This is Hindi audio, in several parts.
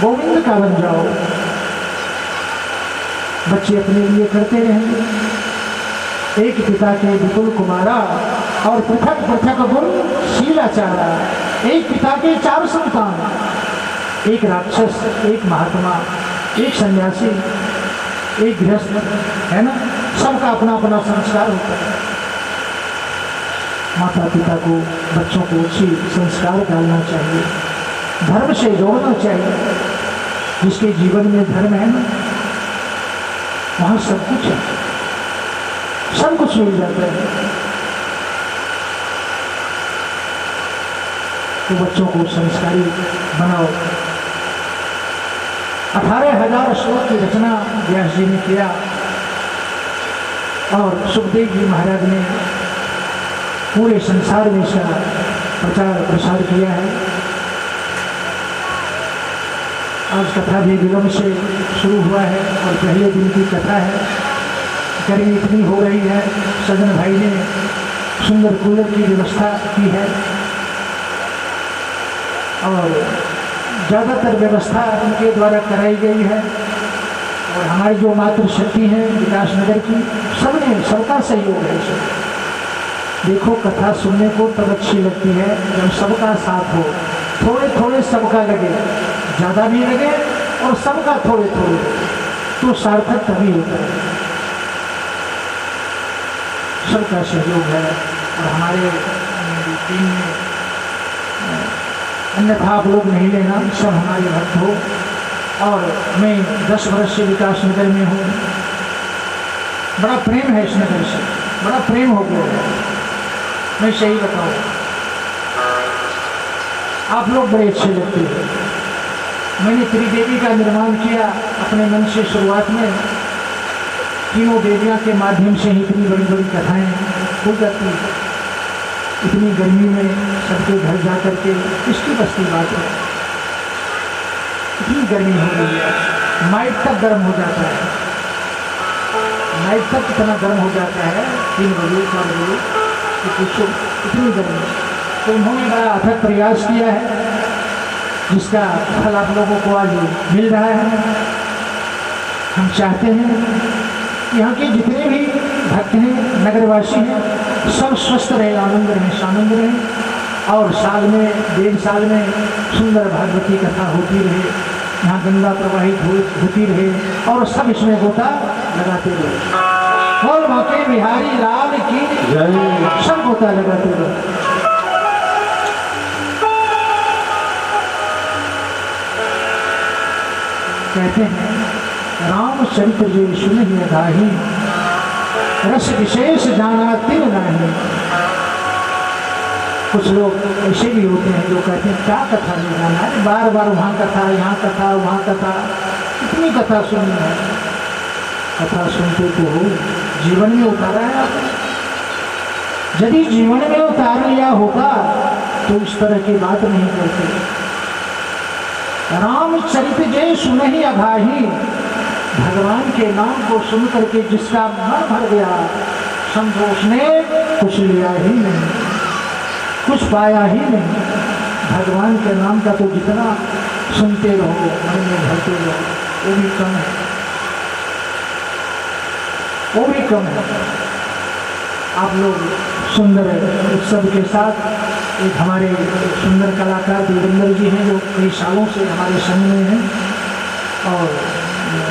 गोविंद का बन जाओ। बच्चे अपने लिए करते रहेंगे। एक पिता के विपुल कुमारा और पृथक पृथक गुण शीलाचारा। एक पिता के 4 संतान, एक राक्षस, एक महात्मा, एक सन्यासी, एक गृहस्थ, है ना। सबका अपना अपना संस्कार होता है। माता पिता को बच्चों को अच्छी संस्कार डालना चाहिए, धर्म से जोड़ना चाहिए। जिसके जीवन में धर्म है ना, वहाँ सब कुछ है, सब कुछ मिल जाता है। तो बच्चों को संस्कारी बनाओ। 18,000 श्लोक की रचना व्यास जी ने किया और सुखदेव जी महाराज ने पूरे संसार में इसका प्रचार प्रसार किया है। आज कथा भी विलंब से शुरू हुआ है और पहले दिन की कथा है। गर्मी इतनी हो रही है, सजन भाई ने सुंदर कूलर की व्यवस्था की है और ज़्यादातर व्यवस्था उनके द्वारा कराई गई है। और हमारी जो मातृशक्ति है विकास नगर की, सबका सहयोग है इसमें। देखो कथा सुनने को तब अच्छी लगती है जब सबका साथ हो, थोड़े थोड़े सबका लगे, ज़्यादा भी लगे और सबका थोड़े थोड़े, तो सार्थक तभी होता है। सबका सहयोग है और हमारे टीम में, अन्यथा आप लोग नहीं लेना, सब हमारे भक्त हो। और मैं 10 वर्ष से विकास नगर में हूँ। बड़ा प्रेम है इस नगर से, बड़ा प्रेम हो गया है। मैं सही बताऊँ, आप लोग बड़े अच्छे लगते हैं। मैंने त्रिदेवी का निर्माण किया अपने मन से शुरुआत में। तीनों देवियों के माध्यम से ही इतनी बड़ी बड़ी कथाएँ हो जाती हैं। इतनी गर्मी में सबके घर जा कर के किसकी बस की बात है। इतनी गर्मी हो रही है, नाइट तक गर्म हो जाता है, नाइट तक इतना गर्म हो जाता है 3 बजे 4 बजे कि पूछो, इतनी गर्मी। तो उन्होंने बड़ा अथक प्रयास किया है जिसका फल आप लोगों को आज मिल रहा है। हम चाहते हैं कि यहाँ के जितने भी भक्त हैं, नगरवासी हैं, सब स्वस्थ रहे, आनंद रहें, सानंद रहें और साल में 1.5 साल में सुंदर भागवती कथा होती रहे, यहाँ गंगा प्रवाहित होती रहे और सब इसमें गोता लगाते रहे। और मौके बिहारी लाल की जय, सब गोता लगाते रहे। कहते हैं रामचरित्र जो सुनहि अगाही, रस विशेष जाना तिन नाही। कुछ लोग ऐसे भी होते हैं जो कहते हैं क्या कथा नहीं जाना है, बार बार वहाँ कथा, यहाँ कथा, वहाँ कथा, कितनी कथा सुननी है। कथा सुनते तो हो, जीवन में उतारा है आपने। यदि जीवन में उतार लिया होगा तो इस तरह की बात नहीं करते। रामचरित्र जय सुनहि अघाही, भगवान के नाम को सुन करके जिसका मन भर गया, समझो उसने कुछ लिया ही नहीं, कुछ पाया ही नहीं। भगवान के नाम का तो जितना सुनते रहो, मन में भरते रहो, वो भी कम है, वो भी कम है। आप लोग सुंदर उत्सव के साथ, एक हमारे सुंदर कलाकार देवेंद्र जी हैं जो कई सालों से हमारे संग में हैं और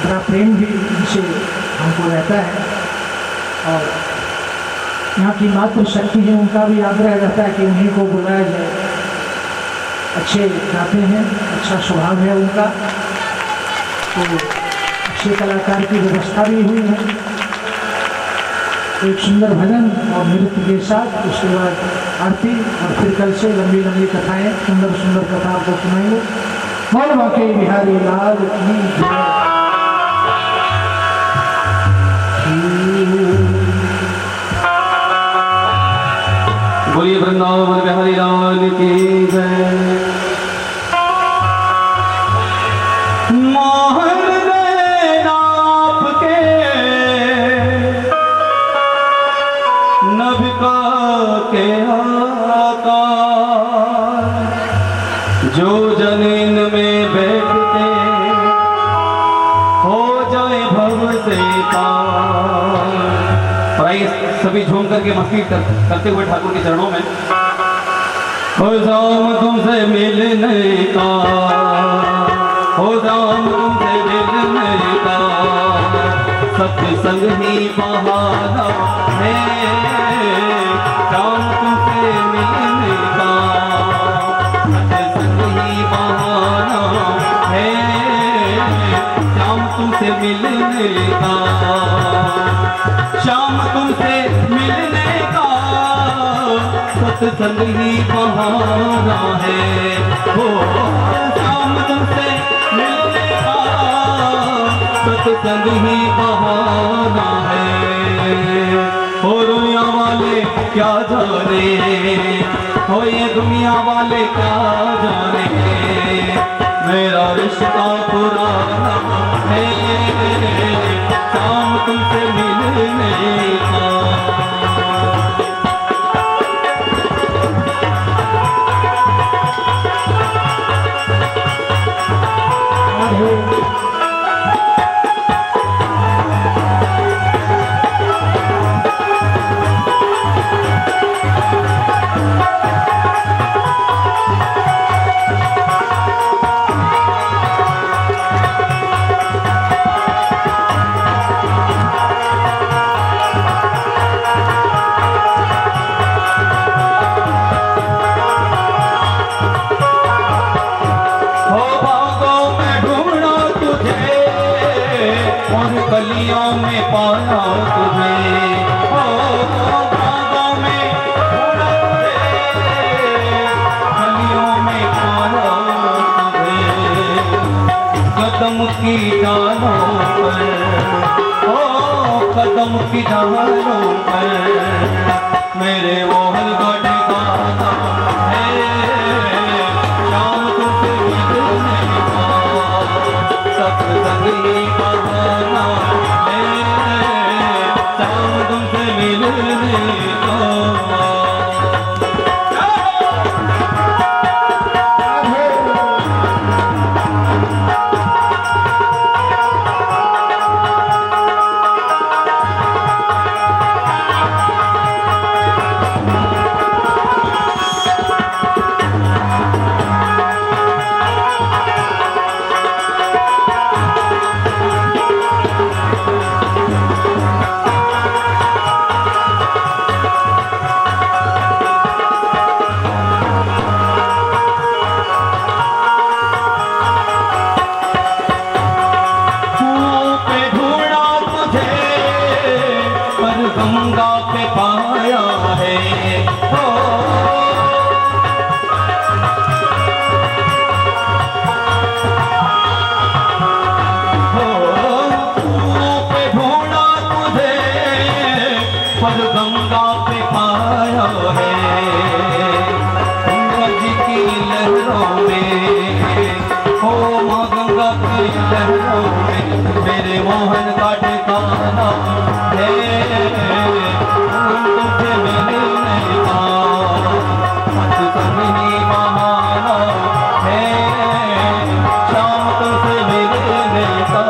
बड़ा प्रेम भी इनसे हमको रहता है। और यहाँ की मातृशक्ति है, उनका भी आग्रह रहता है कि उन्हीं को बुलाया जाए। अच्छे गाते हैं, अच्छा स्वभाव है उनका, तो अच्छे कलाकार की व्यवस्था भी हुई है। एक सुंदर भजन और नृत्य के साथ उसके बाद आरती और फिर कल से लंबी लंबी कथाएं, सुंदर सुंदर कथा आपको सुनाएंगे। बोल बाके बिहारी लाल की जय। बोलिए वृंदावन बिहारी लाल की जय। मोहन नैन आपके नभिका के आकार, जो जनीन में बैठते का। और आइए सभी झूम करके मस्ती करते हुए ठाकुर के चरणों में हो जाऊं तुमसे मिलने का, हो जाऊं तुमसे मिलने का, सत्संग ही बहाना है, जाऊं तुमसे मिलने का, सत्संग ही बहाना है, जाऊं तुमसे मिलने का, शाम तुमसे मिलने का, सत्संग ही बहाना है, हो शाम तुमसे मिलने का, सत्संग ही बहाना है। हो दुनिया वाले क्या जाने, हो ये दुनिया वाले क्या जाने, मेरा रिश्ता पुराना है, शाम तुमसे मिलने का। गलियों में पाया तुझे, बागों में ढूंढा तुझे, गलियों में पाया तुझे, कदम की डालों पर, कदम की डालों पर, मेरे मोहन का ठिकाना है, शाम तुझसे मिलने का, सत्संग ही बहाना है, शाम तुमसे मिलने का। गंगा पे पाया है, हो पे ढूंढा तुझे, पर गंगा पे पाया है, गंगा जी की लहरों में, हो माँ गंगा की लहरों में, मेरे मोहन का ठिकाना है, तुमसे मिलने का, सत्संग ही बहाना है, शाम तुमसे मिलने का।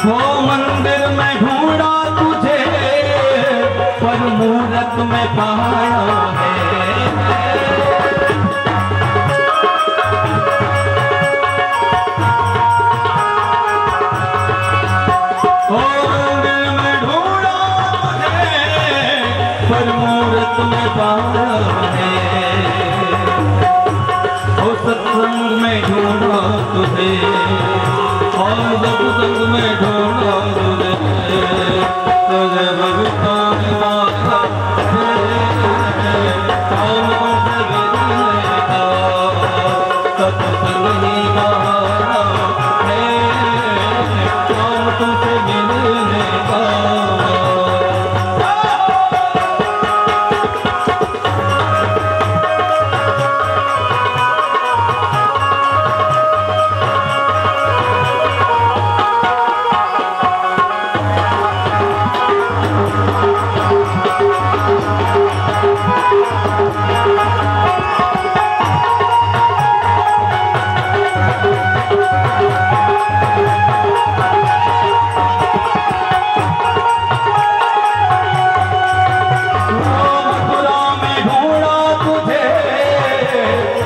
वो मंदिर में ढूंढा तुझे, पर मूरत में पाया है, वो मंदिर में ढूंढा तुझे, पर मूरत में पाया है, वो सत्संग में ढूंढा तुझे, और सत्संग में ढूंढा तुझे, तुझे भगवान माता शाम तुमसे मिलने का, सत्संग ही बहाना शाम तुमसे मिलने का।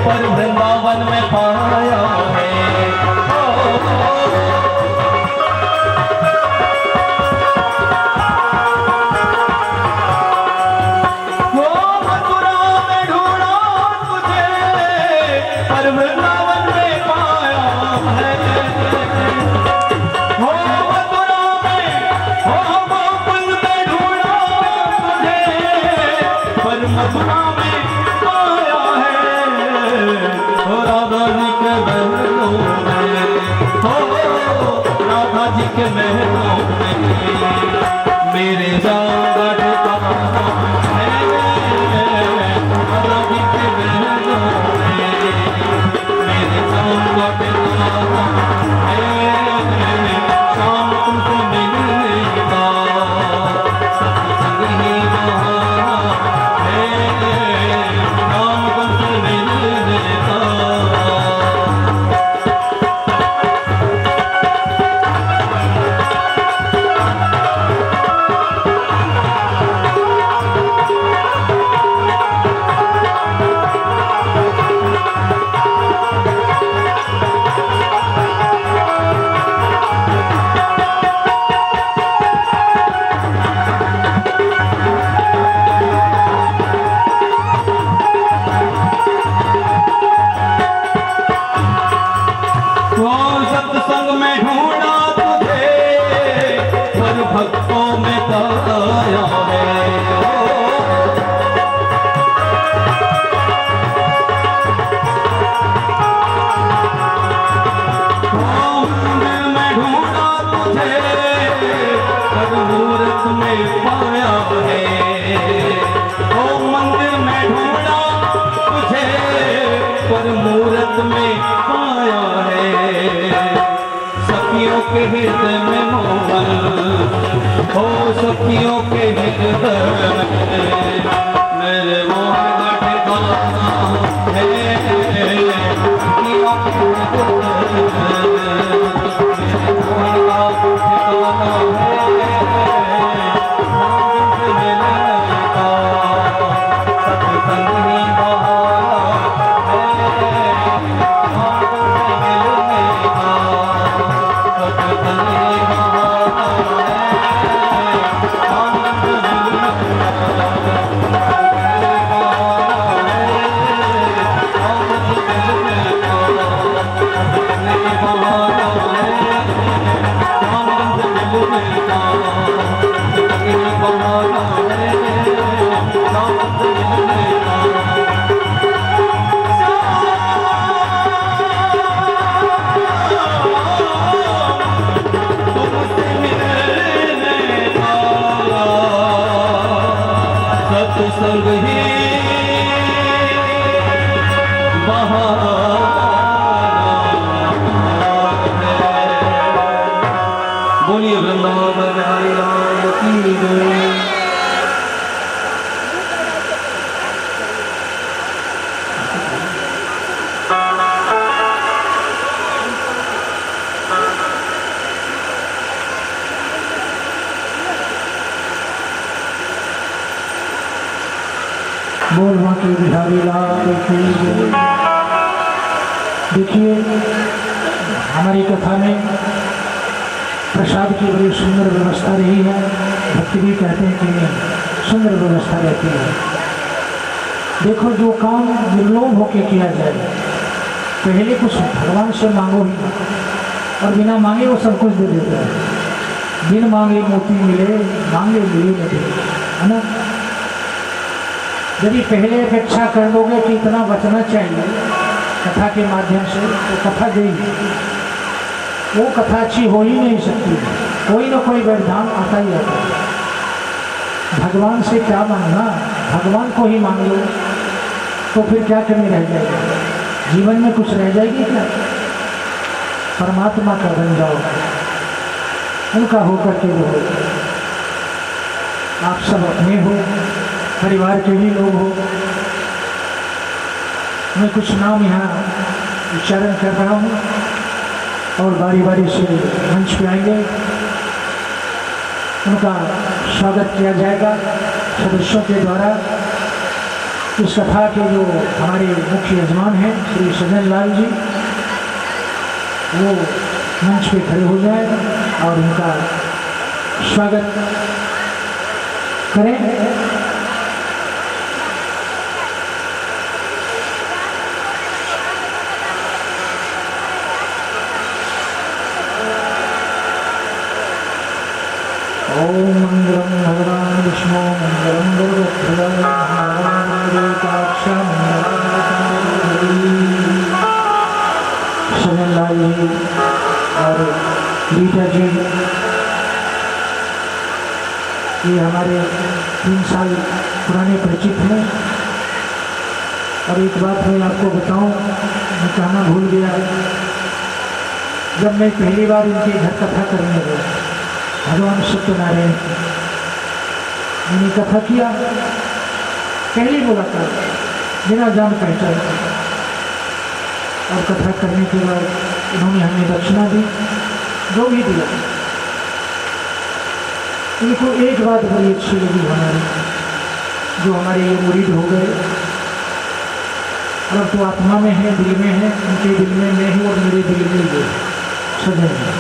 पर वृंदावन में पाया है। वो मथुरा में ढूंढा तुझे, पर वृंदावन में पाया है। वो मथुरा में, वो गोकुल में ढूंढा तुझे, पर मथुरा में पाया है। राधा जी के महलों में, हो राधा जी के महलों में मेरे जान ठिकाना है। राधा जी के महलों में मेरे जान ठिकाना है। शाम तुमसे मिलने का सत्संग ही वहाँ है। शाम तुमसे मिलने का। सत्संग में ढूंढा तुझे, पर भक्तों में पाया है। मंदिर में ढूंढा तुझे, पर मूरत में पाया है। ओ मंदिर में ढूंढा तुझे, पर मूरत में पाया है। सखियों के हृदय में मोहन, हो सखियों के हृदय में मेरे मोहन का ठिकाना है। सखियों के हृदय में मेरे मोहन का ठिकाना है। तुमसे मिलने का सत्संग ही वहाँ है। तुमसे मिलने का सत्संग ही वहाँ सत्संग ही बहाना है। बोलिए वृंदावन हरि राम की जय। बोल बाकी बिहारी लाल की जय। देखिए हमारी कथा में प्रसाद की बड़ी सुंदर व्यवस्था रही है। भक्ति भी कहते हैं कि सुंदर व्यवस्था रहती है। देखो जो काम निर्लोभ होके किया जाए, पहले कुछ भगवान से मांगो ही और बिना मांगे वो सब कुछ दे देता है। बिन मांगे मोती मिले, मांगे मिले नहीं, है ना। यदि पहले अपेक्षा कर लोगे कि इतना बचना चाहिए कथा के माध्यम से, तो कथा देगी, वो कथा अच्छी हो ही नहीं सकती। कोई ना कोई वरदान आता ही आता है। भगवान से क्या मांगना, भगवान को ही मांग लो तो फिर क्या कमी रह जाएगी, जीवन में कुछ रह जाएगी क्या। परमात्मा का बन जाओ, उनका होकर के रहो। आप सब अपने हो, परिवार के भी लोग हो। मैं कुछ नाम यहाँ उच्चारण कर रहा हूँ और बारी बारी से मंच पे आएंगे, उनका स्वागत किया जाएगा सदस्यों के द्वारा। इस कथा के जो हमारे मुख्य यजमान हैं श्री सजन लाल जी, वो मंच पे खड़े हो जाए और उनका स्वागत करें। ओम मंगलम भगवान विष्णु मंगलम गुरुदेव सजन लाल जी और लीटा जी, ये हमारे 3 साल पुराने परिचित हैं। और एक बात मैं आपको बताऊं, मैं कहना भूल गया, जब मैं पहली बार इनके घर कथा करने गया भगवान सत्यनारायण की, मैंने कथा किया, पहली मुलाकात बिना जान पहचान, और कथा करने के बाद इन्होंने हमें दक्षिणा दी, जो भी दिया। इनको एक बात बड़ी अच्छी लगी हमारी, जो हमारे ये मुरीद हो गए, और तो आत्मा में है, दिल में है, उनके दिल में मैं हूँ और मेरे दिल में ये सजन है।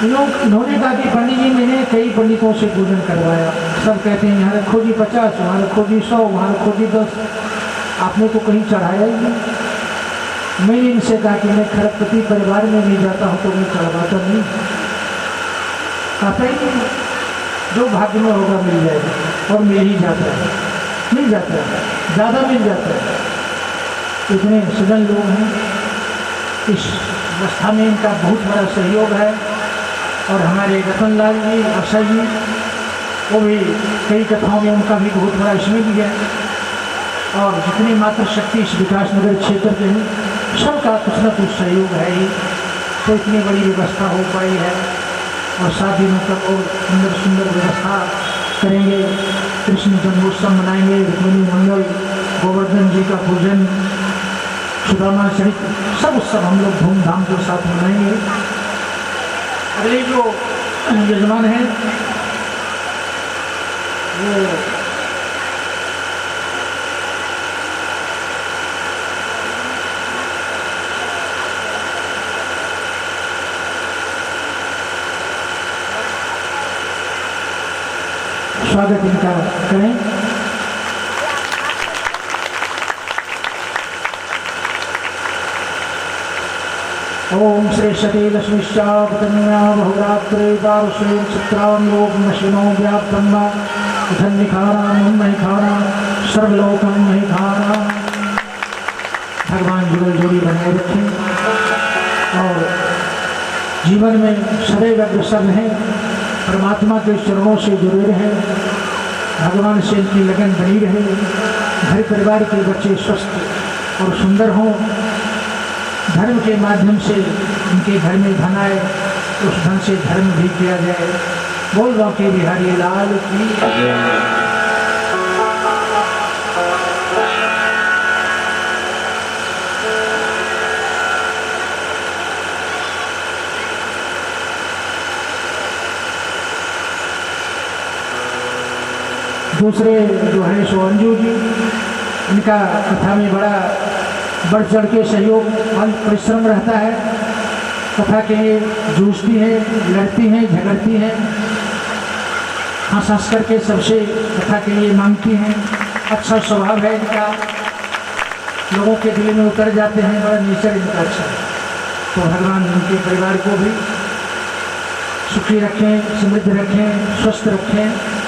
इन्होंने कहा कि पंडित जी मैंने कई पंडितों से पूजन करवाया, सब कहते हैं यहाँ रखो जी 50, वहाँ रखो जी 100, वहाँ रखो जी 10, आपने तो कहीं चढ़ाया ही नहीं। मैंने इनसे कहा कि मैं खरबपति परिवार में नहीं जाता हूँ तो मैं चढ़वाता नहीं, कहता ही नहीं, जो भाग्य में होगा मिल जाएगा, और मिल ही जाता है, मिल जाता है, ज़्यादा मिल जाता है। इतने सजन लोग हैं, इस अवस्था में इनका बहुत बड़ा सहयोग है। और हमारे रतन लाल जी, आशा जी, वो भी कई कथाओं में उनका भी बहुत बड़ा इसमें भी है। और जितनी मात्र शक्ति इस विकास नगर क्षेत्र के हैं, सबका कुछ न कुछ सहयोग है ही, तो इतनी बड़ी व्यवस्था हो पाई है। और 7 दिनों तक और सुंदर सुंदर व्यवस्था करेंगे, कृष्ण जन्मोत्सव मनाएंगे, रुक्मिणी मंगल, गोवर्धन जी का पूजन, सुदामा सहित सब उत्सव हम लोग धूमधाम के साथ मनाएंगे। अगले जो यजमान हैं वो स्वागत इनका करें। ओम श्रेष्ठते लक्ष्मीश्चावतन्या बहुरात्रे पार्श्वे चित्रान्योपमशिनो व्याप्तम् धन्यखानां महिखानां सर्वलोकं महिखानां। भगवान जुगल जोड़ी बनाए रखें और जीवन में सदैव अग्रसर रहें, परमात्मा के चरणों से जुड़े रहें, भगवान से इनकी लगन बनी रहे, घर परिवार के बच्चे स्वस्थ और सुंदर हों, धर्म के माध्यम से उनके घर में धन आए, उस धन से धर्म भी किया जाए। बोल बांके बिहारी लाल की। दूसरे जो है सो अंजू जी, इनका कथा में बड़ा बढ़ चढ़ के सहयोग और परिश्रम रहता है। कथा के लिए जूझती हैं, लड़ती हैं, झगड़ती हैं, हंस हंस करके सबसे कथा के लिए मांगती हैं। अच्छा स्वभाव है इनका, लोगों के दिल में उतर जाते हैं, बड़ा नेचर इनका अच्छा है। तो भगवान उनके परिवार को भी सुखी रखें, समृद्ध रखें, स्वस्थ रखें।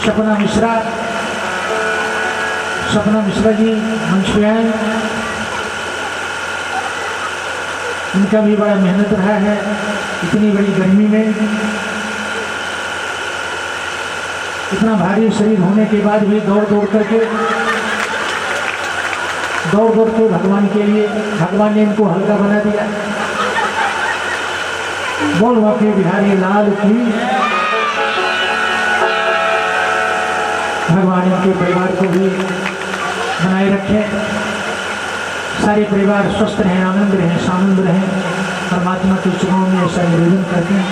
सपना मिश्रा जी मंच पे आए। इनका भी बड़ा मेहनत रहा है इतनी बड़ी गर्मी में, इतना भारी शरीर होने के बाद भी दौड़ दौड़ के भगवान के लिए, भगवान ने इनको हल्का बना दिया। बोल वाके बिहारी लाल की। भगवान इनके परिवार को भी बनाए रखे, सारे परिवार स्वस्थ रहें, आनंद रहें, सानंद रहें, परमात्मा के चरणों में ऐसा निवेदन करते हैं।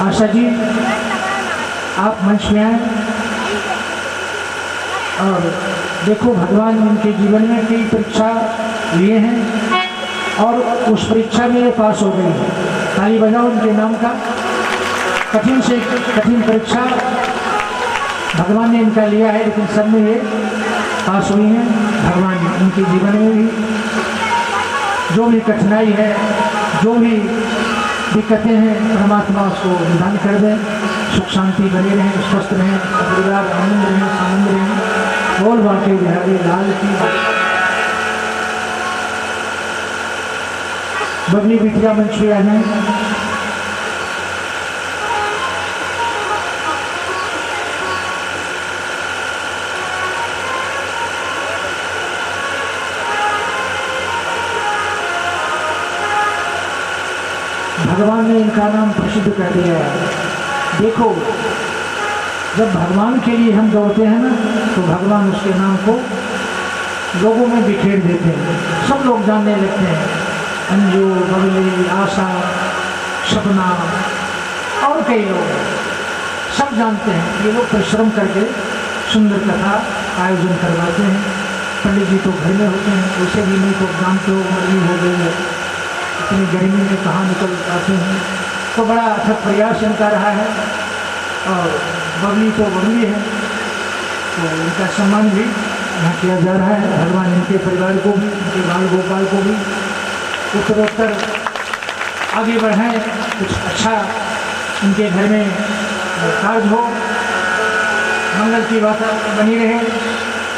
आशा जी आप मंच में आए और देखो भगवान इनके जीवन में कई परीक्षा लिए हैं और उस परीक्षा में ये पास हो गई है। ताली बजाओ उनके नाम का। कठिन से कठिन परीक्षा भगवान ने इनका लिया है, लेकिन सब में ये पास हुई हैं। भगवान इनके जीवन में भी जो भी कठिनाई है, जो भी दिक्कतें हैं, परमात्मा उसको निदान कर दें, सुख शांति बने रहें, स्वस्थ रहें, परिवार आनंद रहें, आनंद रहें। बोल बाके बिहारी लाल की। बबली बिटिया मंच पे आ जाए। भगवान ने इनका नाम प्रसिद्ध कर दिया है। देखो जब भगवान के लिए हम दौड़ते हैं ना, तो भगवान उसके नाम को लोगों में बिखेर देते हैं, सब लोग जानने लगते हैं। अंजू, बबली, आशा, सपना और कई लोग सब जानते हैं। ये लोग परिश्रम करके सुंदर कथा आयोजन करवाते हैं। पंडित जी तो घर में होते हैं, वैसे भी नहीं तो जानते हो मर्जी हो गई है, इतनी गर्मी में कहाँ निकल पाते हैं, तो बड़ा अथक प्रयास इनका रहा है। और बबली तो बबली है, तो इनका सम्मान भी यहाँ किया जा रहा है। भगवान इनके परिवार को भी, इनके बाल गोपाल को भी उत्तरोत्तर आगे बढ़ाएं, कुछ अच्छा इनके घर में कार्य हो, मंगल की बात बनी रहे,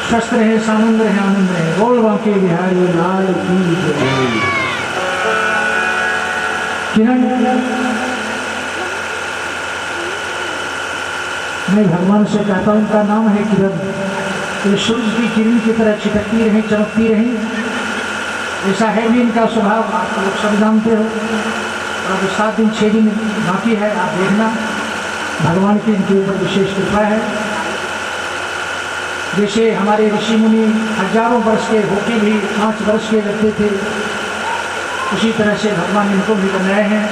स्वस्थ रहे, सानंद रहे, आनंद रहे। बोल बाके बिहारी लाल की जय। किरण, मैं भगवान से कहता हूँ, उनका नाम है किरण, तो सूर्य की किरण की तरह चिटकती रही, चमकती रही। ऐसा है भी इनका स्वभाव, आप लोग सब जानते हो। और अब 7 दिन 6 दिन बाकी है, आप देखना भगवान की इनके ऊपर विशेष कृपा है। जैसे हमारे ऋषि मुनि हजारों वर्ष के होके भी 5 वर्ष के लगते थे, उसी तरह से भगवान इनको भी बनाए हैं।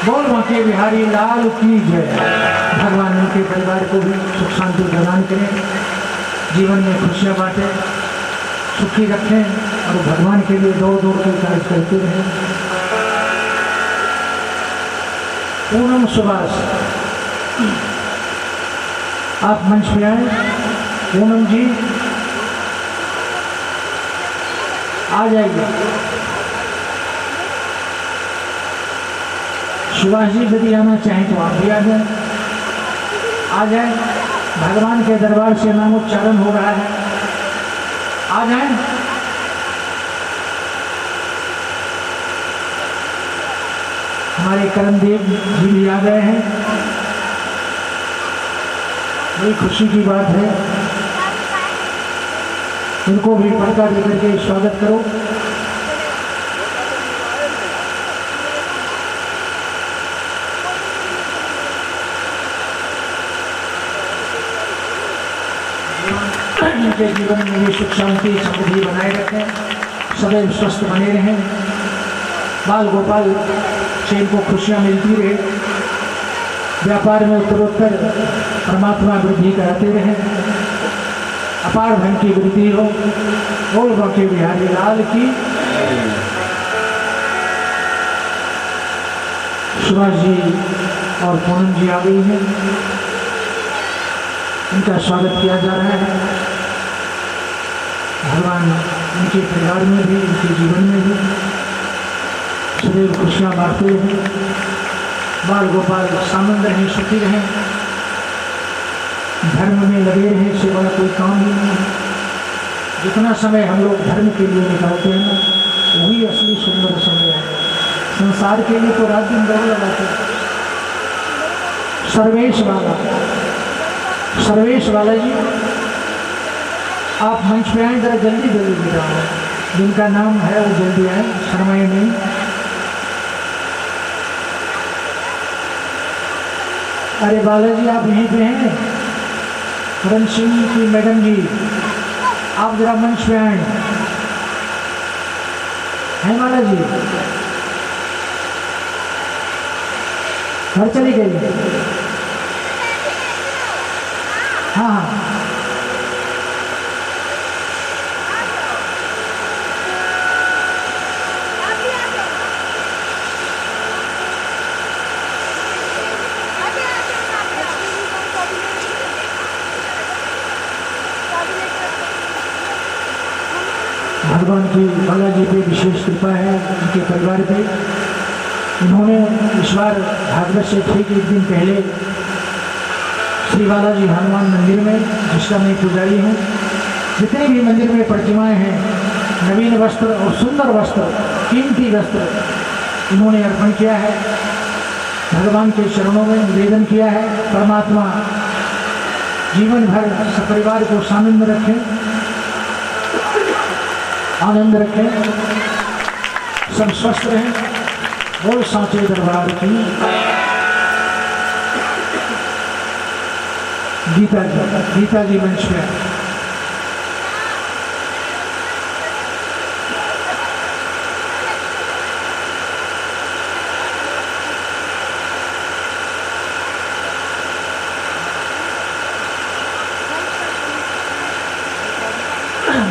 बोल बाके बिहारी लाल की जय। भगवान उनके परिवार को भी सुख शांति प्रदान करें, जीवन में खुशियाँ बांटें, सुखी रखें और भगवान के लिए दौड़ दौड़ के कार्य करते रहें। पूनम सुभाष आप मंच पे आए। पूनम जी आ जाइए। सुभाष जी यदि आना चाहें तो आप भी आ जाए, आ जाए। भगवान के दरबार से नामोच्चारण हो रहा है, आ जाए। हमारे करमदेव जी भी आ गए हैं, बड़ी खुशी की बात है। इनको भी पड़का देकर के स्वागत करो। इनके जीवन में भी सुख शांति समृद्धि बनाए रखें, सदैव स्वस्थ बने रहें, बाल गोपाल से इनको खुशियाँ मिलती रहे, व्यापार में उत्तरोत्तर परमात्मा वृद्धि कराते रहें, अपार धन की वृद्धि हो। बोल बाके बिहारी लाल की। सुभाष जी और पूनम जी आ गई हैं, इनका स्वागत किया जा रहा है। भगवान इनके परिवार में भी, इनके जीवन में भी सदैव खुशियाँ बांटते हैं। बाल गोपाल सानंद रहें, सुखी रहें, धर्म में लगे रहें, सेवा कोई काम ही नहीं है। जितना समय हम लोग धर्म के लिए निकालते हैं ना, वही असली सुंदर समय है। संसार के लिए तो रात दिन दौड़ लगाते हैं। सर्वेश वाला जी, आप मंच पे आए, जरा जल्दी जल्दी गिरा हो, जिनका नाम है वो जल्दी आए, शर्माए नहीं। अरे बालाजी आप यहीं पे हैं? करण सिंह की मैडम जी, आप जरा मंच पे आए हैं बालाजी? घर चली गई? हाँ हाँ, भगवान की बालाजी पे विशेष कृपा है, उनके परिवार पे। इन्होंने इस बार भागवत से ठीक एक दिन पहले श्री बालाजी हनुमान मंदिर में, जिसका मैं पुजारी हूँ, जितने भी मंदिर में प्रतिमाएं हैं, नवीन वस्त्र और सुंदर वस्त्र, कीमती वस्त्र इन्होंने अर्पण किया है। भगवान के चरणों में निवेदन किया है, परमात्मा जीवन भर सपरिवार को सानंद रखें, आनंद रखें, सब स्वस्थ रहें। बोल सांचे दरबार की गीता जी मंच पे।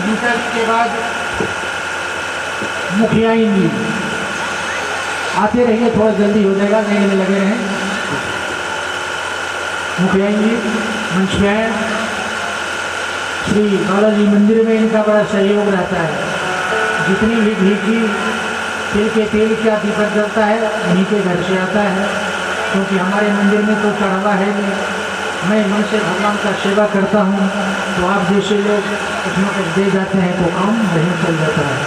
गीता जी के बाद मुखिया जी आते रहिए, थोड़ा जल्दी हो जाएगा, लेने में लगे रहें। मुखिया जी मंच पे आए। श्री बालाजी मंदिर में इनका बड़ा सहयोग रहता है। जितनी भी घी की तिल के तेल का दीपक जलता है, उन्हीं के घर से आता है, क्योंकि हमारे मंदिर में तो चढ़ावा है नहीं। मैं मन से भगवान का सेवा करता हूँ, तो आप जैसे लोग कुछ न कुछ दे जाते हैं तो काम नहीं चल जाता है।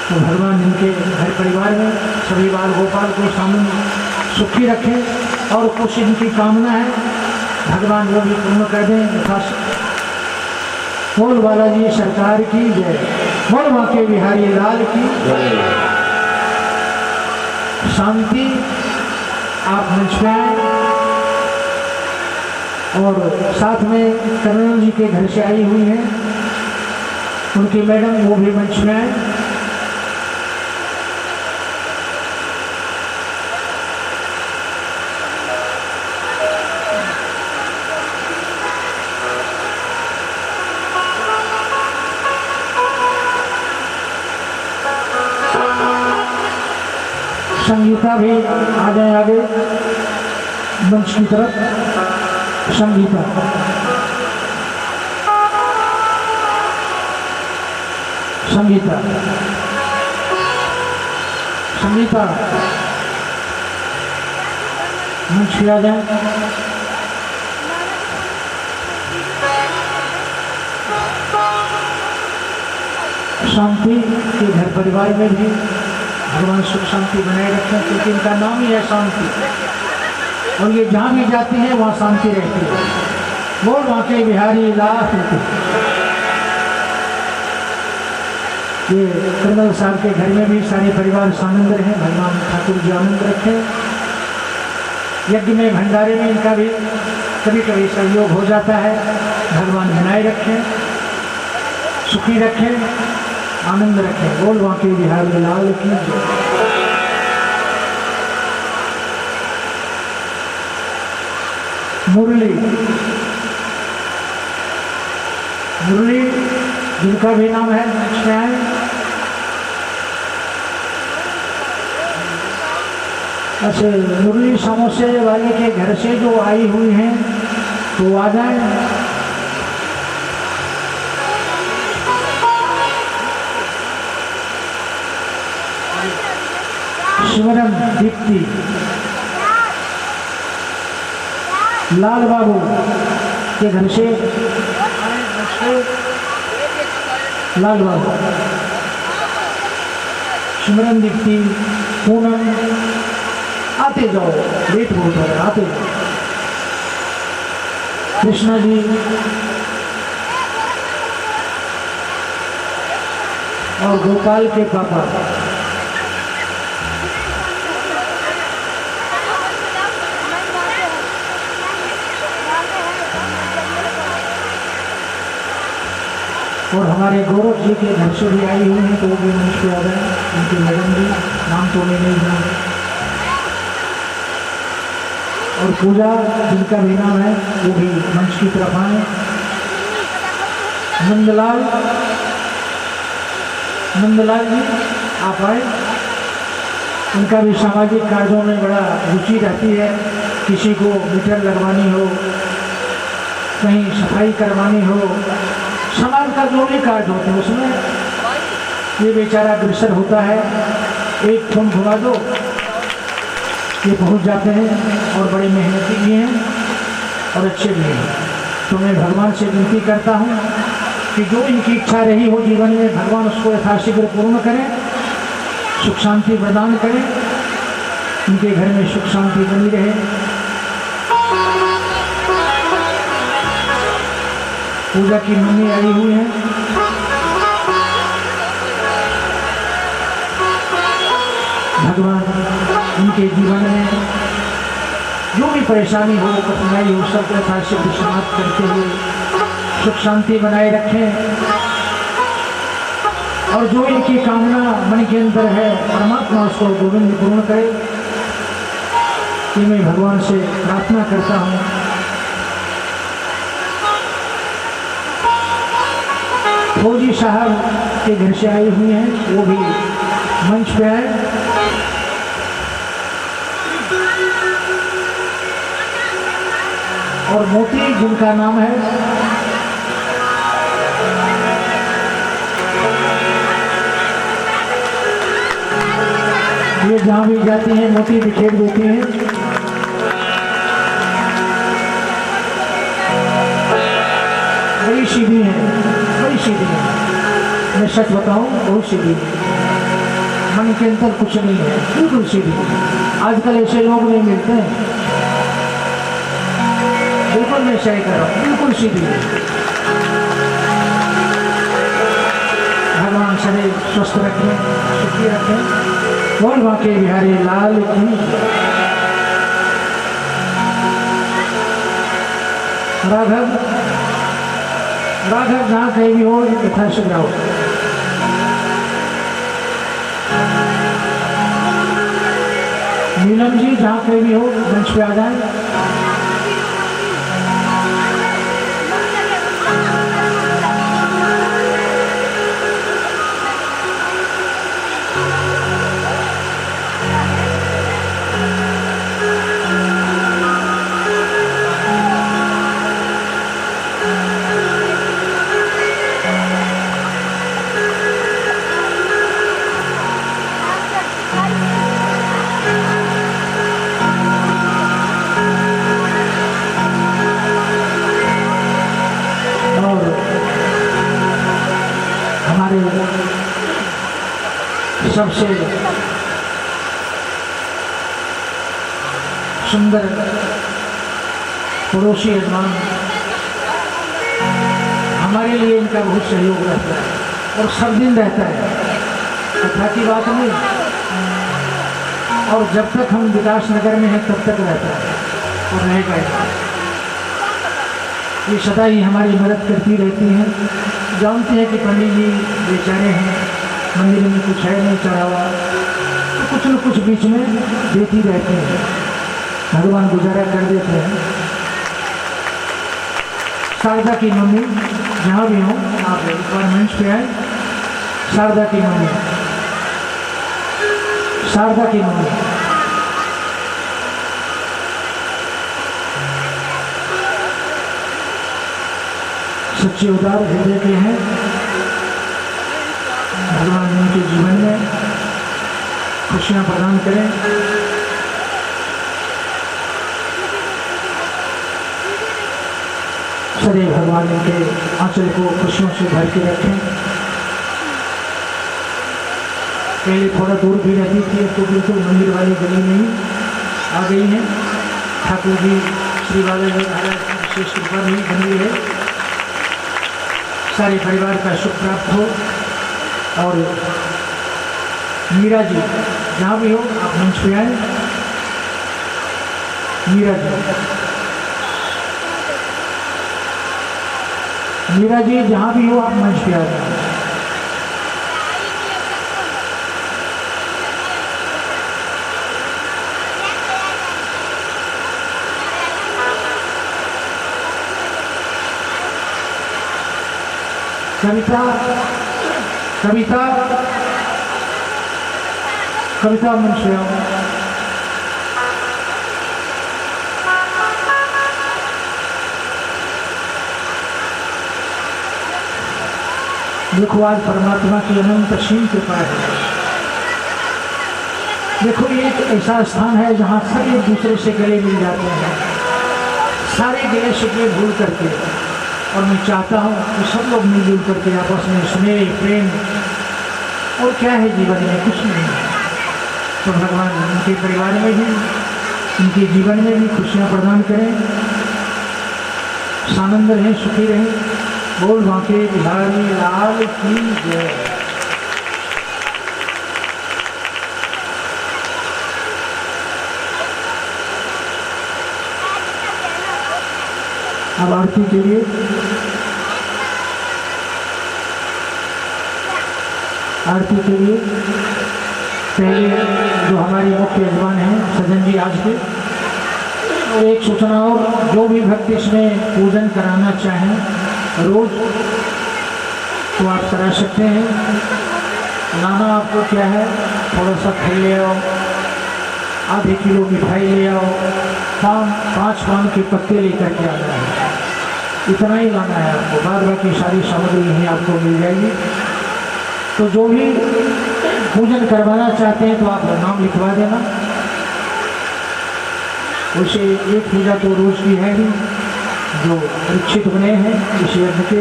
तो भगवान इनके घर परिवार में सभी बाल गोपाल को सामने सुखी रखें, और कुछ इनकी कामना है भगवान वो भी पूर्ण कर दें। बोल बालाजी सरकार की जय, बोल बांके बिहारी लाल की जय। शांति, आप मंच पे आए, और साथ में करण जी के घर से आई हुई हैं, उनकी मैडम वो भी मंच में आए। संगीता भी आ जाए आगे मंच की तरफ। संगीता, संगीता, संगीता मंच पे आ जाए। शांति के घर परिवार में भी भगवान सुख शांति बनाए रखें, क्योंकि इनका नाम ही है शांति, और ये जहाँ भी जाती है वहाँ शांति रहती है। बोल बांके बिहारी लाल की। ये कर्नल साहब के घर में भी सारे परिवार आनंद रहे, भगवान ठाकुर जी आनंद रखें। यज्ञ में भंडारे में इनका भी कभी कभी सहयोग हो जाता है, भगवान बनाए रखें, सुखी रखें, आनंद रखें। बोल बांके बिहारी लाल की जय। मुरली, मुरली जिनका भी नाम है अच्छा, मुरली समोसे वाले के घर से जो आई हुई हैं तो आ जाए। शिवरम दीप्ति, लाल बाबू के घर से लाल बाबू, सिमरन दीप्ति, पूनम, आते जाओ, लेट बहुत हो रहा है, आते जाओ। कृष्णा जी और गोपाल के पापा, और हमारे गौरव जी के घर से भी आई हुई हैं, तो वो भी मंच पे आ रहे हैं। उनके मैडम जी, नाम तो मैं नहीं जानता। और पूजा जिनका भी नाम है वो भी मंच की तरफ आए। नंदलाल जी आप आए। उनका भी सामाजिक कार्यों में बड़ा रुचि रहती है। किसी को मीटर लगवानी हो, कहीं सफाई करवानी हो, समाज का जो भी कार्य होते हैं उसमें ये बेचारा अग्रसर होता है। एक फोन घुमा दो, ये पहुंच जाते हैं और बड़े मेहनती भी हैं और अच्छे भी हैं। तो मैं भगवान से विनती करता हूँ कि जो इनकी इच्छा रही हो जीवन में, भगवान उसको यथाशीघ्र पूर्ण करें, सुख शांति प्रदान करें, इनके घर में सुख शांति बनी रहे। पूजा की मम्मी आई हुई है। भगवान उनके जीवन में जो भी परेशानी हो, कठिनाई हो, सब यथाशीघ्र समाप्त करते हुए सुख शांति बनाए रखें। और जो इनकी कामना मन के अंदर है, परमात्मा उसको गोविंद पूर्ण करे, ये मैं भगवान से प्रार्थना करता हूँ। फौजी साहब के घर से आई हुई हैं, वो भी मंच पे आए। और मोती जिनका नाम है, ये जहाँ भी जाती हैं मोती बिखेर देती हैं। बड़ी सीधी है, बड़ी सीधी है। मैं सच बताऊं, बहुत सीधी है। मन के अंदर कुछ नहीं है, बिल्कुल सीधी। आजकल ऐसे लोग नहीं मिलते हैं। बिल्कुल मैं सही कर रहा हूँ, बिल्कुल सीधी है। भगवान शरीर स्वस्थ रखें, सुखी रखें। बोल बांके बिहारी लाल की। राघव जहाँ कहीं भी हो, यथाशीघ्र आओ। नीलम जी जहाँ कहीं भी हो, मंच पे आ जाए। सबसे सुंदर पड़ोसी यजमान, हमारे लिए इनका बहुत सहयोग रहता है और सब दिन रहता है। कथा की बात नहीं, और जब तक हम विकास नगर में हैं तब तक रहता है और रहेगा। ये सदा ही हमारी मदद करती रहती हैं। जानते हैं कि पंडित जी बेचारे हैं, मंदिर में कुछ है नहीं चढ़ावा, तो कुछ न कुछ बीच में देती रहते हैं। भगवान गुजारा कर देते हैं। शारदा की मम्मी जहाँ भी हो, आप एक बार मंच पे आए। शारदा की मम्मी, शारदा की मम्मी, सच्चे उदार हृदय के हैं। भगवान उनके जीवन में खुशियां प्रदान करें। सदैव भगवान इनके आंचल को खुशियों से भर के रखें। पहले थोड़ा दूर भी रहती थी, अब तो बिल्कुल मंदिर वाली गली में ही आ गई हैं। ठाकुर जी श्री बालाजी महाराज की विशेष कृपा भी बनी है, सारे परिवार का सुख प्राप्त हो। और मीरा जी जहाँ भी हो आप मंच पे आए। मीरा जी जहाँ भी हो आप मंच पे आ जाए। कविता कविता कविता मंच पे आओ। देखो आज परमात्मा की अनंत असीम कृपा है। देखो ये एक ऐसा स्थान है जहाँ सब एक दूसरे से गले मिल जाते हैं, सारे गिले शिकवे भूल करके। और मैं चाहता हूँ कि सब लोग मिलजुल करके आपस में स्नेह प्रेम, और क्या है जीवन में, कुछ नहीं है। तो भगवान उनके परिवार में भी, उनके जीवन में भी खुशियाँ प्रदान करें, सानंद रहें, सुखी रहें। बोल बांके बिहारी लाल की जय। अब आरती के लिए पहले जो हमारी मुख्य यजमान हैं सज्जन जी आज के, और एक सूचना और, जो भी भक्त इसमें पूजन कराना चाहें रोज तो आप करा सकते हैं। लाना आपको क्या है, थोड़ा सा फल ले आओ, आधे किलो मिठाई ले आओ, 5 पान के पत्ते लेकर के आना है, इतना ही लाना है आपको। बाद बाकी सारी सामग्री यहीं आपको मिल जाएगी। तो जो भी पूजन करवाना चाहते हैं तो आप नाम लिखवा देना। उसे एक पूजा तो रोज की है ही, जो परीक्षित बने हैं इस यज्ञ के।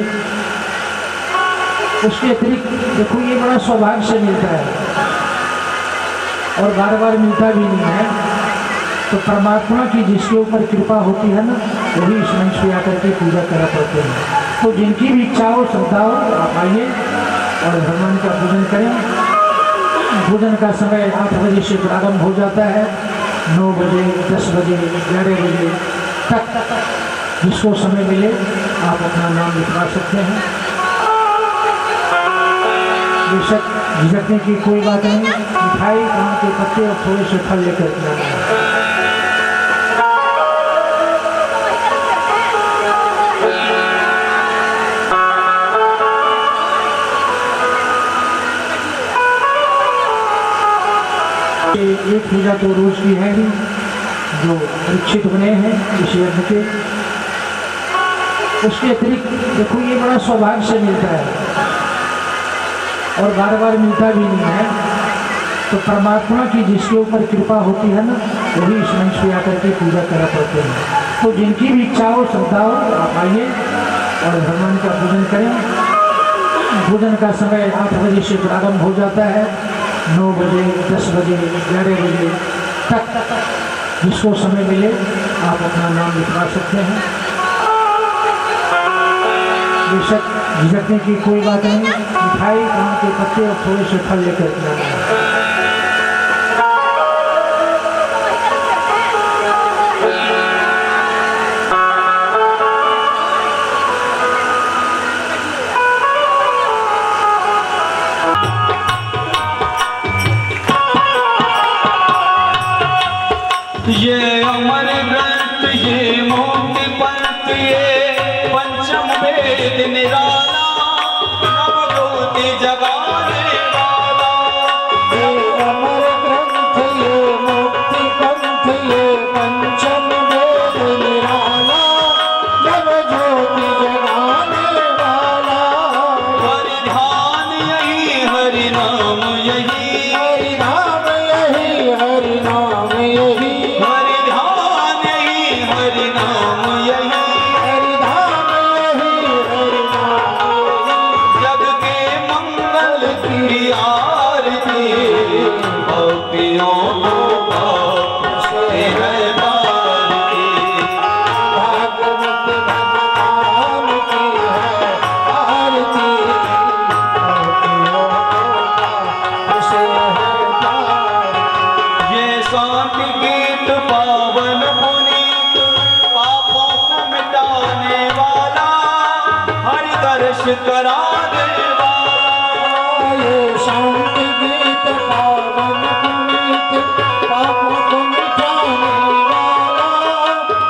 उसके अतिरिक्त देखो ये बड़ा सौभाग्य से मिलता है और बार बार मिलता भी नहीं है। तो परमात्मा की जिसके ऊपर कृपा होती है ना, वही इस मंच पे आकर के पूजा करा करते हैं। तो जिनकी भी इच्छा हो, श्रद्धा हो, आप आइए और भगवान का पूजन करें। पूजन का समय 8 बजे से प्रारंभ हो जाता है, 9 बजे, 10 बजे, 11 बजे तक जिसको समय मिले आप अपना नाम लिखवा सकते हैं। बेशक झिझकने की कोई बात नहीं, मिठाई, पान के पत्ते और थोड़े से फल लेकर के आना है। एक पूजा तो रोज की है ही, जो परीक्षित बने हैं इस यज्ञ के। उसके अतिरिक्त देखो ये बड़ा सौभाग्य से मिलता है और बार बार मिलता भी नहीं है। तो परमात्मा की जिसके ऊपर कृपा होती है ना, वही इस मंच पे आकर के पूजा करा करते हैं। तो जिनकी भी इच्छा हो, श्रद्धा हो, आप आइए और भगवान का पूजन करें। पूजन का समय 8 बजे से प्रारंभ हो जाता है, 9 बजे, 10 बजे, 11 बजे तक जिसको समय मिले आप अपना नाम लिखवा सकते हैं। बेशक झिझकने की कोई बात नहीं, मिठाई, पान के पत्ते और थोड़े से फल लेकर के आना है। ये अमर ग्रंथ, ये मुक्ति पंथ, ये पंचम वेद निराला, नवज्योति जगाने वाला। ये अमर ग्रंथ, ये मुक्ति पंथ, ये पंचम वेद निराला, नवज्योति जगाने वाला। हरि ध्यान यही, हरि नाम यही, हरि नाम यही, हरि नाम यही, हरि ध्यान यही, हरि नाम यही, हरि नाम कराने वाला, ये शांति गीत पावन पुनीत पापों को मिटाने वाला,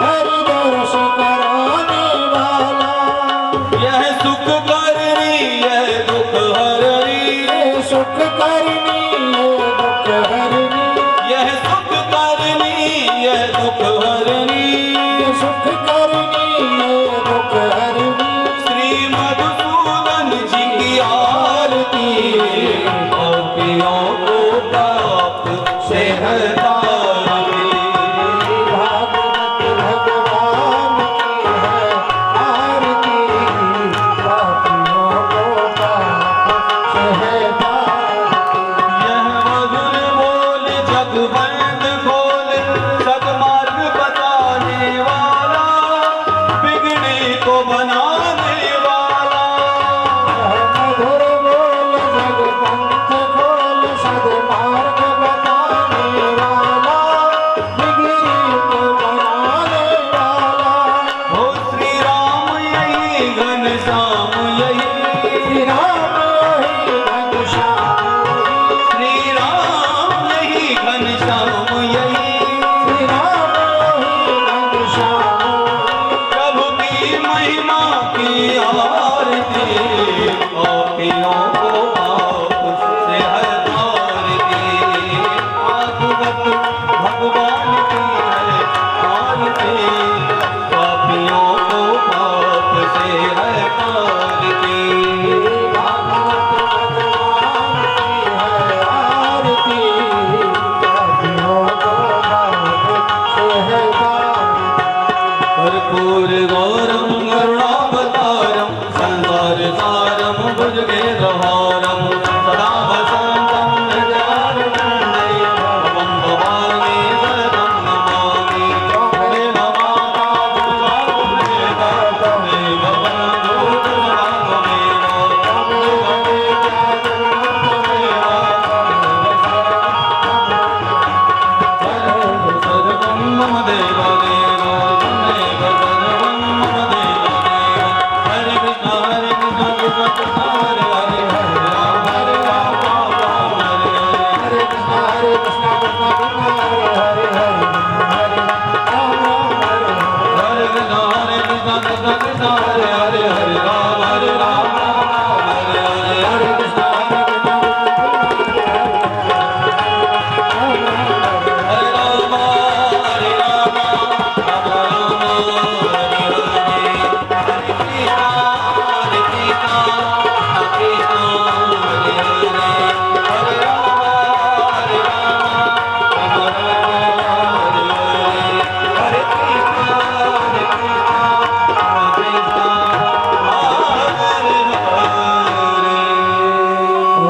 हरि दर्श कराने वाला। यह सुख करनी यह दुख हरनी, ये सुख करनी ये दुख हरनी, यह सुख करनी यह दुख हरनी, ये सुख करनी ये दुख हरनी। श्री मधुसूदन जी की आरती, पापियों को पाप से हटाती। भागवत भगवान की है आरती, पापियों को पाप से हटाती। यह मधुर बोल जग बंद खोल, सदमार्ग बताने वाला, बिगड़ी को बनाने वाला। मधुर बोल जग पंथ खोल, सद्मार्ग बताने वाला, बिगड़ी को बनाने वाला। हो श्री राम यही घनश्याम यही, श्री राम यही घनश्याम यही, श्री राम यही घनश्याम यही, श्री राम यही घनश्याम यही। प्रभु की महिमा की आरती, पापियों को पाप से हटाती। भागवत भगवान की है आरती, पापियों को पाप से हटाती। भागवत भगवान की है आरती, पापियों को पाप से हटाती। कर्पूर गौरम करुणावतारम, संसार सारम भुजगेन्द्रहारम, सदा वसन्तं हृदयारविन्दे, भवानी शरणं नमामि। त्वमेव माता पिता त्वमेव बन्धुः त्वमेव सर्वं मम देव देव, त्वमेव सर्वं मम देव देव। हरे कृष्ण कृष्ण कृष्ण हरे हरे, हरे राम राम हरे हरे। हरे कृष्ण कृष्ण कृष्ण हरे हरे, हरे राम राम हरे हरे। हरे कृष्ण कृष्ण कृष्ण हरे हरे, हरे राम हरे राम हरे हरे। हरे कृष्ण कृष्ण कृष्ण हरे राम हरे राम, राम राम हरे हरे। हरे कृष्ण कृष्ण कृष्ण हरे हरे, हरे राम हरे राम, राम राम हरे हरे। हरे कृष्ण कृष्ण कृष्ण हरे हरे।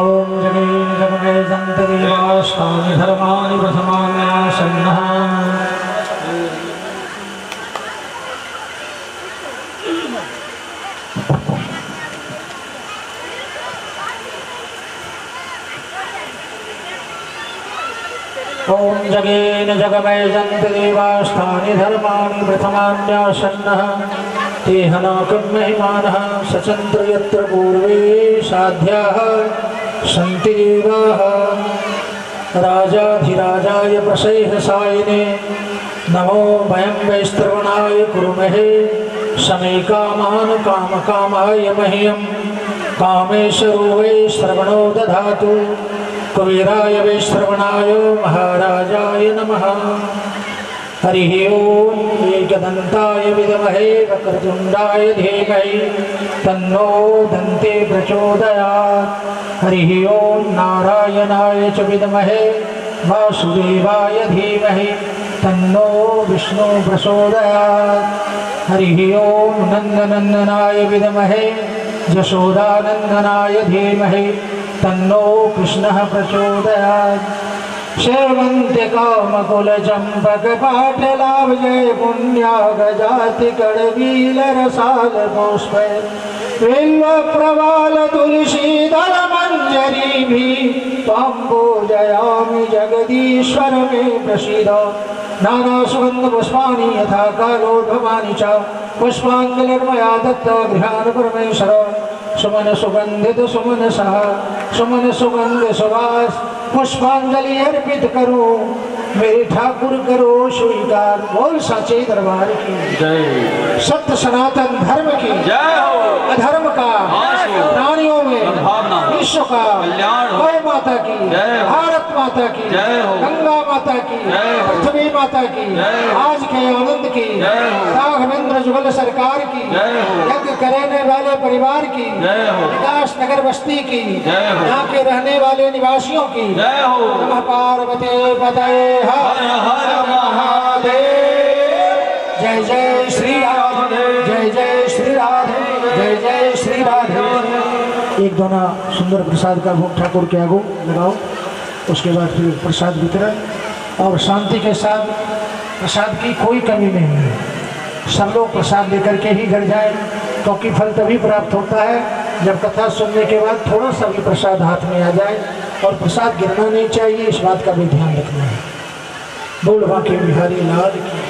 ओम जगेन जगमे जन्तदेवास्तानि धर्माणि प्रथमान्यासन्नः। ओम जगेन जगमे जन्तदेवास्तानि धर्माणि प्रथमान्यासन्नः। तेह नाकं महिमानः सचन्द्र यत्र पूर्वे साध्याः सन्ति देवाः। राजाधिराजाय प्रसेहसायिने नमो वयं वैश्रवणाय कुर्महे। समे कामान् कामकामाय मह्यं कामेश्वरो वै श्रवणो दधातु। कुबेराय वैश्रवणाय महाराजाय नमः। हरिः ओम एकदन्ताय विद्महे वक्रतुण्डाय धीमहि तन्नो दन्ते प्रचोदयात्। हरिः ओम नारायणाय च विद्महे वासुदेवाय धीमहि तन्नो विष्णु प्रचोदयात्। हरिः ओम नन्दनन्दनाय विद्महे यशोदानन्दनाय धीमहि तन्नो कृष्णः प्रचोदयात्। शेवन्त्य कामकुल चंपक पाटलाभ जय पुण्याग जाति कड़वील रसाल पुष्प बिल्व प्रवाल तुलसी दल मंजरी भी त्वं पूजयामि जगदीश्वर मे प्रसीद। नाना सुगंध पुष्पाणि यथा कालोद्भवानि च पुष्पाञ्जलिर्मया दत्त गृहाण परमेश्वर। सुमन सुगंधित सुमन सहा सुमन सुगंध सुवास पुष्पांजलि अर्पित करो मेरे ठाकुर करो स्वीकार। बोल साचे दरबार की जय। सत्य सनातन धर्म की जय हो। अधर्म का प्राणियों में भावना विश्व का कल्याण हो। गौ माता की जय हो। भारत माता की जय हो। गंगा माता की जय हो। पृथ्वी माता की जय हो। आज के आनंद की जय हो। राघवेंद्र जुगल सरकार की जय हो। यज्ञ करने वाले परिवार की जय हो। विकास नगर बस्ती की जय हो। यहाँ के रहने वाले निवासियों की जय हो। नमः पार्वती पतये हर हर महादेव। जय जय श्री राधे जय जय श्री राधे जय जय श्री राधे। एक दोना सुंदर प्रसाद का भोग ठाकुर के आगो लगाओ, उसके बाद फिर प्रसाद वितरण और शांति के साथ। प्रसाद की कोई कमी नहीं है, सब लोग प्रसाद लेकर के ही घर जाए, क्योंकि फल तभी प्राप्त होता है जब कथा सुनने के बाद थोड़ा सा भी प्रसाद हाथ में आ जाए, और प्रसाद गिरना नहीं चाहिए, इस बात का भी ध्यान रखना है। बोल बांके बिहारी लाल की।